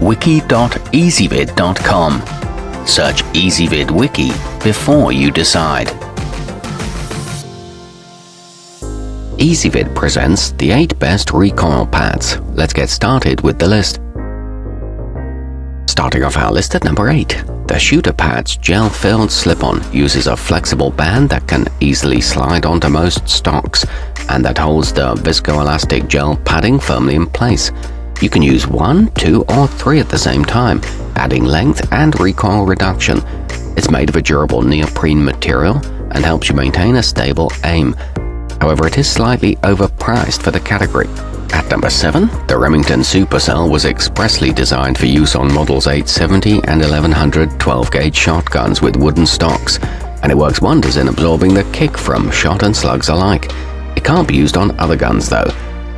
wiki.ezvid.com. Search Ezvid Wiki before you decide. Ezvid presents the 8 best recoil pads. Let's get started with the list. Starting off our list at number 8, the shooterpads gel-filled slip-on uses a flexible band that can easily slide onto most stocks and that holds the viscoelastic gel padding firmly in place. You can use 1, 2 or 3 at the same time, adding length and recoil reduction. It's made of a durable neoprene material and helps you maintain a stable aim. However, it is slightly overpriced for the category. At number 7, the Remington Supercell was expressly designed for use on models 870 and 1100 12-gauge shotguns with wooden stocks, and it works wonders in absorbing the kick from shot and slugs alike. It can't be used on other guns though.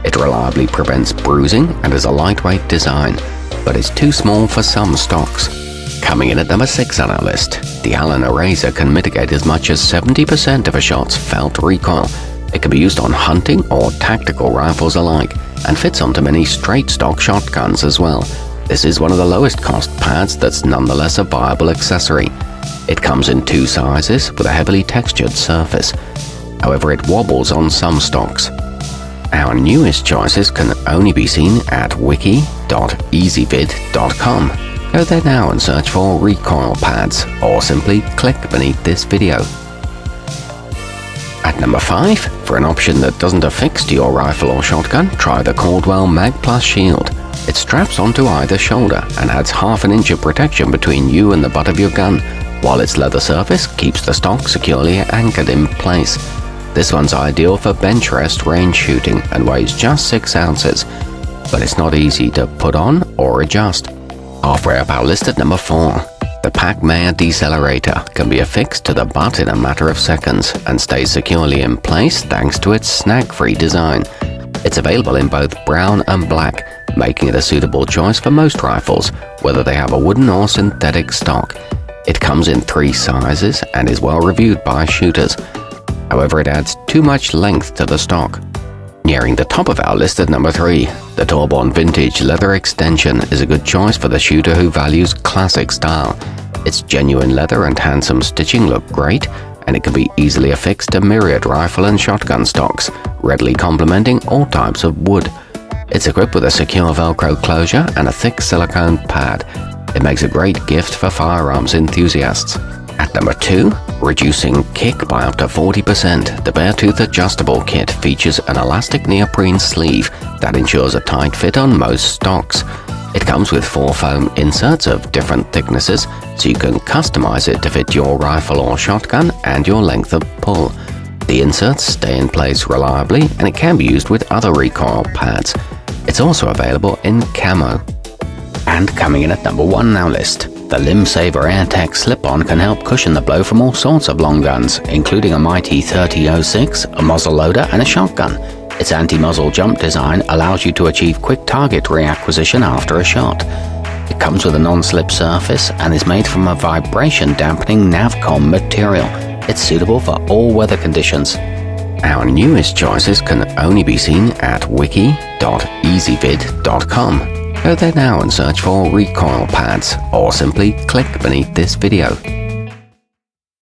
It reliably prevents bruising and is a lightweight design, but it's too small for some stocks. Coming in at number 6 on our list, the Allen Eraser can mitigate as much as 70% of a shot's felt recoil. It can be used on hunting or tactical rifles alike, and fits onto many straight stock shotguns as well. This is one of the lowest cost pads that's nonetheless a viable accessory. It comes in 2 sizes with a heavily textured surface. However, it wobbles on some stocks. Our newest choices can only be seen at wiki.ezvid.com. Go there now and search for recoil pads, or simply click beneath this video. At number 5, for an option that doesn't affix to your rifle or shotgun, try the Caldwell Mag Plus Shield. It straps onto either shoulder and adds half an inch of protection between you and the butt of your gun, while its leather surface keeps the stock securely anchored in place. This one's ideal for bench rest range shooting and weighs just 6 ounces, but it's not easy to put on or adjust. Halfway up our list at number 4. The pachmayr decelerator can be affixed to the butt in a matter of seconds and stays securely in place thanks to its snag-free design. It's available in both brown and black, making it a suitable choice for most rifles, whether they have a wooden or synthetic stock. It comes in 3 sizes and is well reviewed by shooters. However, it adds too much length to the stock. Nearing the top of our list at number 3, the tourbon vintage leather extension is a good choice for the shooter who values classic style. Its genuine leather and handsome stitching look great, and it can be easily affixed to myriad rifle and shotgun stocks, readily complementing all types of wood. It's equipped with a secure Velcro closure and a thick silicone pad. It makes a great gift for firearms enthusiasts. At number 2, reducing kick by up to 40%, the beartooth adjustable kit features an elastic neoprene sleeve that ensures a tight fit on most stocks. It comes with 4 foam inserts of different thicknesses, so you can customize it to fit your rifle or shotgun and your length of pull. The inserts stay in place reliably, and it can be used with other recoil pads. It's also available in camo. And coming in at number 1 on our list, the limbsaver airtech slip-on can help cushion the blow from all sorts of long guns, including a mighty 30-06, a muzzle loader and a shotgun. Its anti-muzzle jump design allows you to achieve quick target reacquisition after a shot. It comes with a non-slip surface and is made from a vibration-dampening Navcom material. It's suitable for all weather conditions. Our newest choices can only be seen at wiki.ezvid.com. Go there now and search for recoil pads, or simply click beneath this video.